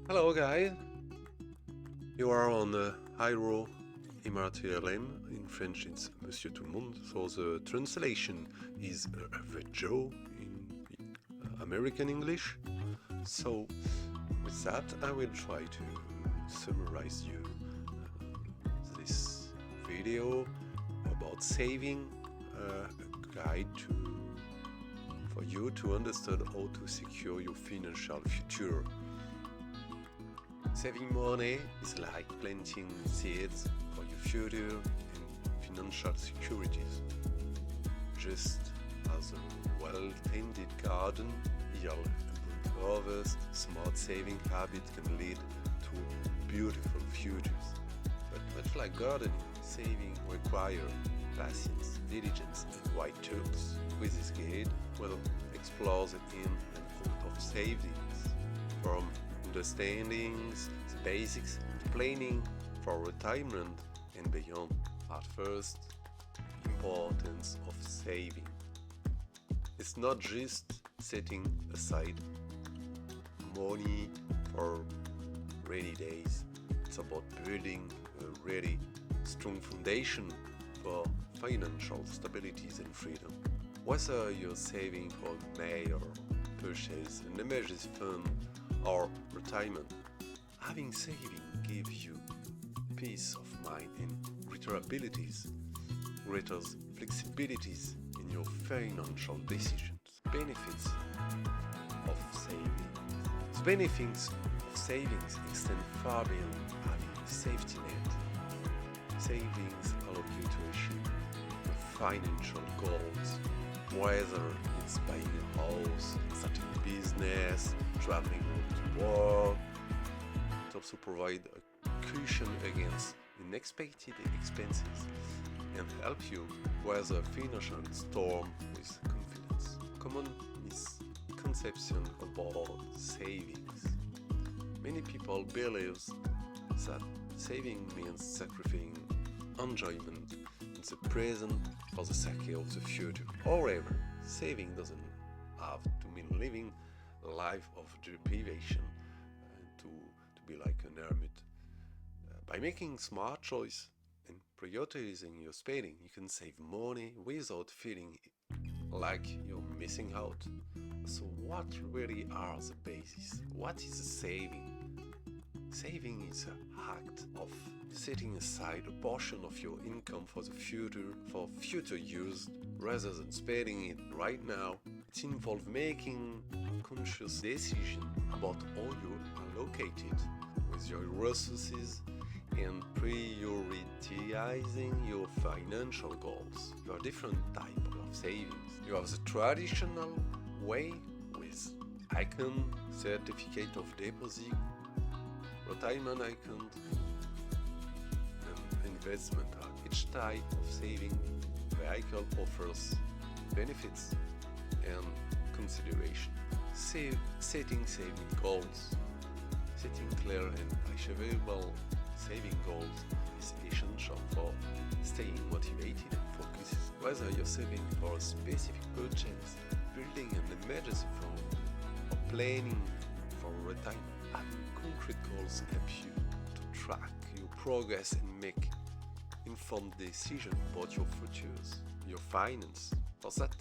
Hello guys, you are on Hiro MRTLM, in French it's Monsieur Tout le Monde, so the translation is the Joe in American English. So with that I will try to summarize you this video about saving, a guide for you to understand how to secure your financial future. Saving money is like planting seeds for your future and financial securities. Just as a well-tended garden yields a good harvest, smart saving habits can lead to beautiful futures. But much like gardening, saving requires patience, diligence and right tools. With this guide, we'll explore the in and out of savings, from understanding the basics to planning for retirement and beyond. At first, importance of saving. It's not just setting aside money for rainy days. It's about building a really strong foundation for financial stability and freedom. Whether you're saving for May or purchase an emergency fund or retirement, having saving gives you peace of mind and greater abilities, greater flexibilities in your financial decisions. Benefits of saving. The benefits of savings extend far beyond having a safety net. Savings allow you to achieve your financial goals, whether it's buying a house, starting a business, traveling to work. It also provides a cushion against unexpected expenses and help you weather a financial storm with confidence. Common misconception about savings. Many people believe that saving means sacrificing enjoyment in the present for the sake of the future. However, saving doesn't have to mean living a life of deprivation, to be like an hermit. By making smart choice and prioritizing your spending, you can save money without feeling like you're missing out. So what really are the bases? What is saving? Saving is an act of setting aside a portion of your income for the future, for future use, rather than spending it right now. It involves making conscious decisions about how you allocate it with your resources and prioritizing your financial goals. There are different types of savings. You have the traditional way with account, certificate of deposit, retirement account, and investment. Each type of saving vehicle offers benefits and consideration. Setting saving goals. Setting clear and achievable saving goals is essential for staying motivated and focused. Whether you're saving for a specific purchase, building an emergency fund, or planning for retirement, having concrete goals help you to track your progress and make informed decisions about your futures, your finance. For that,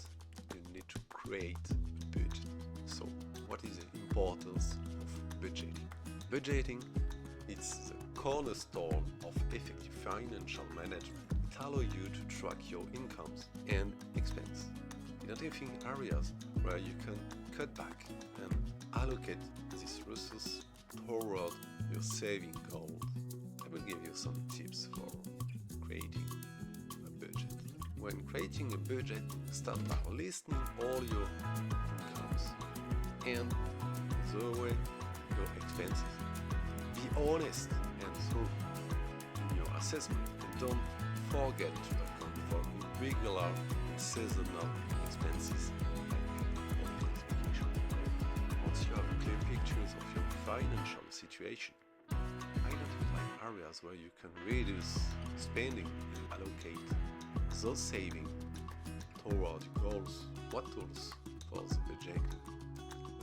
you need to create a budget. So, what is the importance of budgeting? Budgeting is the cornerstone of effective financial management. It allows you to track your incomes and expenses, identifying areas where you can cut back and allocate this resource toward your saving goals. I will give you some tips for creating a budget. When creating a budget, start by listing all your incomes and the way your expenses. Be honest and thorough in your assessment, and don't forget to account for irregular and seasonal expenses like vacation. Once you have clear pictures of your financial situation, identify areas where you can reduce spending and allocate those savings toward your goals. What tools for the budgeting?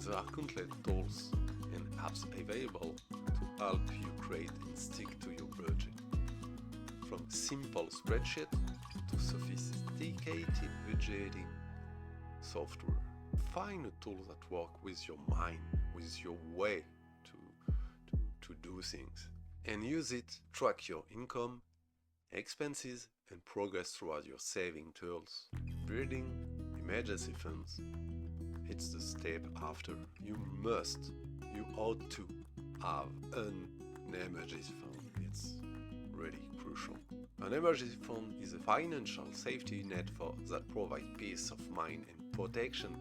There are countless tools and apps available to help you create and stick to your budget. From simple spreadsheet to sophisticated budgeting software. Find a tool that works with your mind, with your way to do things, and use it to track your income, expenses, and progress throughout your saving tools. Building emergency funds, it's the step after. You ought to have an emergency fund. It's really crucial. An emergency fund is a financial safety net that provides peace of mind and protection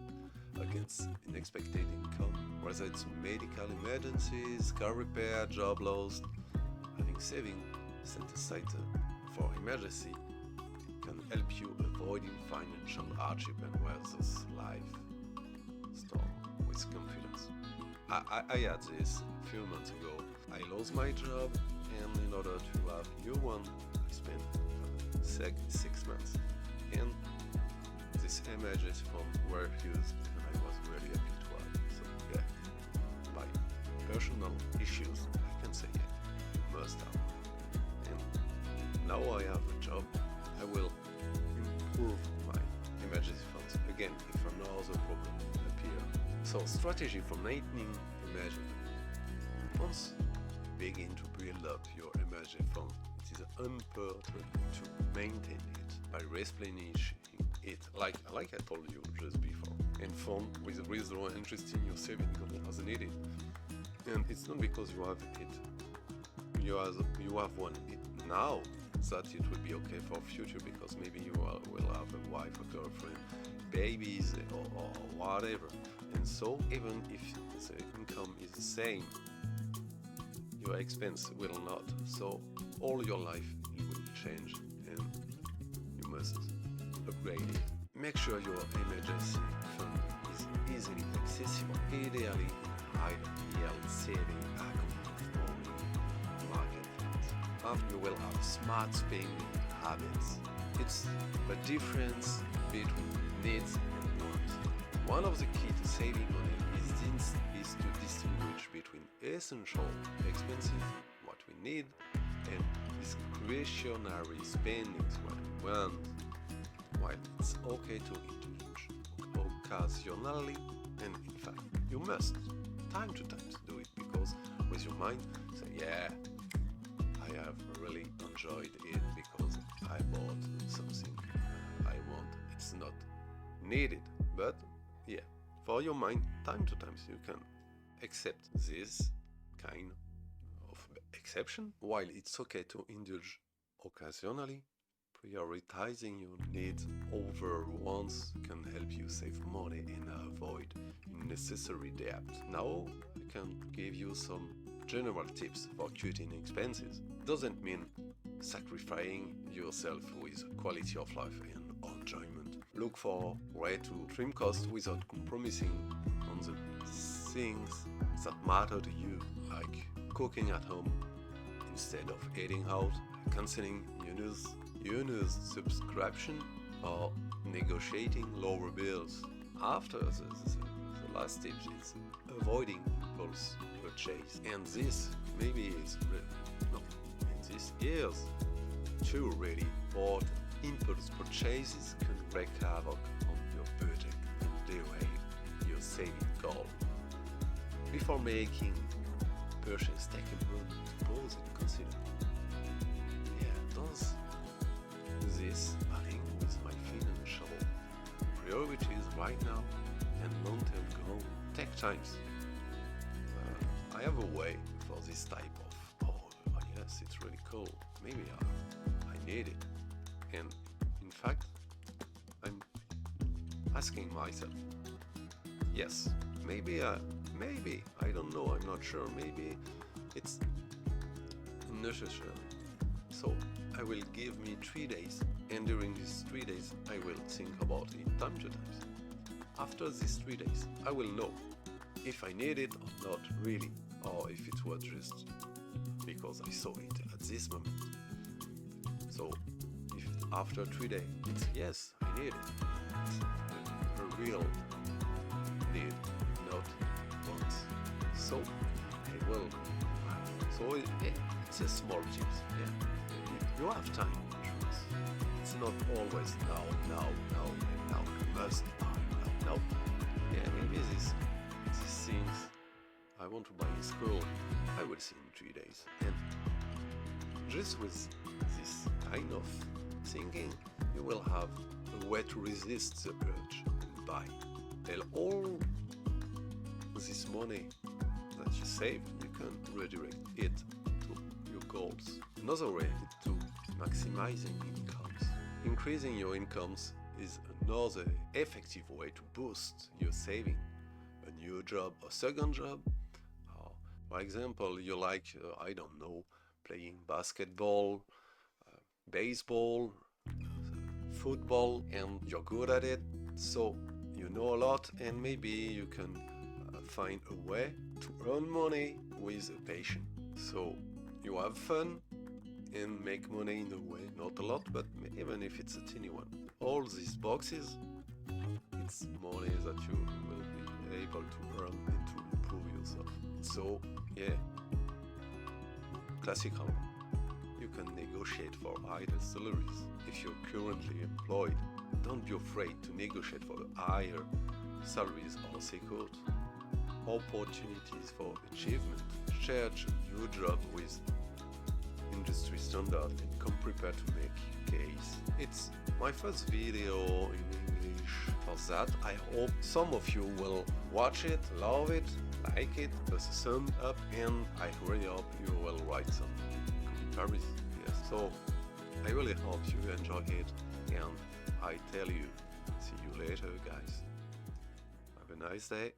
against unexpected income, whether it's medical emergencies, car repair, job loss. Having saving set aside for emergency can help you avoiding financial hardship and weather life storm with confidence. I had this a few months ago. I lost my job, and in order to have a new one, I spent 6 months. And this emergency fund were used, and I was really happy to have it. So yeah, by personal issues, I can say yeah, must have. And now I have a job, I will improve my emergency funds again if another problem appears. So strategy for maintaining emergency. Once you begin to build up your emergency fund, it is important to maintain it by replenishing it, like I told you just before, and fund with reasonable interest in your saving goal as needed. And it's not because you have it, you have one now that it will be okay for future, because maybe you will have a wife, a girlfriend, babies, or whatever. And so even if the income is the same, your expense will not. So all your life will change, and you must upgrade it. Make sure your emergency fund is easily accessible, ideally in high yield saving account or market funds. You will have smart spending habits. It's the difference between needs and wants. One of the key to saving money is to distinguish between essential expenses, what we need, and discretionary spendings, what we want. While it's okay to indulge occasionally, and in fact you must, time to time, do it, because with your mind say, yeah, I have really enjoyed it because I bought something I want. It's not needed, but yeah, for your mind, time to time you can accept this kind of exception. While it's okay to indulge occasionally, prioritizing your needs over wants can help you save money and avoid unnecessary debt. Now I can give you some general tips for cutting expenses. Doesn't mean sacrificing yourself with quality of life and enjoyment. Look for way to trim costs without compromising on the things that matter to you, like cooking at home instead of eating out, canceling unused subscription, or negotiating lower bills. After the last tip is avoiding impulse purchase, and this maybe is in this years too really important. Impulse purchases can wreak havoc on your budget and derail your saving goal. Before making purchase, take a moment to pause and consider. Does this align with my financial priorities right now and long-term goal? Take times. I have a way for this type of, yes, it's really cool. Maybe I need it. And in fact, I'm asking myself, yes, maybe, I don't know, I'm not sure, maybe it's necessary. So I will give me 3 days, and during these 3 days I will think about it time to time. After these 3 days I will know if I need it or not really, or if it was just because I saw it at this moment. So if after 3 days it's yes, I need it, it's a real need, not wants. So well. So it's a small tips. Yeah, you have time. It's not always now, you must, now. Yeah, maybe these things I want to buy in school, I will see in 3 days. And just with this kind of thinking, you will have a way to resist the urge and buy. And all this money that you save, you can redirect it to your goals. Another way is to maximizing incomes. Increasing your incomes is another effective way to boost your saving. A new job, a second job. For example, you like, I don't know, playing basketball, baseball, football, and you're good at it, so you know a lot, and maybe you can find a way to earn money with a passion. So you have fun and make money in a way, not a lot, but even if it's a teeny one. All these boxes, it's money that you will be able to earn and to improve yourself. So yeah, classical. You can negotiate for higher salaries. If you're currently employed, don't be afraid to negotiate for the higher salaries are secured. Opportunities for achievement. Search a new job with industry standard and come prepared to make your case. It's my first video in English. For that, I hope some of you will watch it, love it, like it, press a thumb up, and I really hope you will write some commentaries. Yes. So I really hope you enjoy it, and I tell you, see you later, guys. Have a nice day.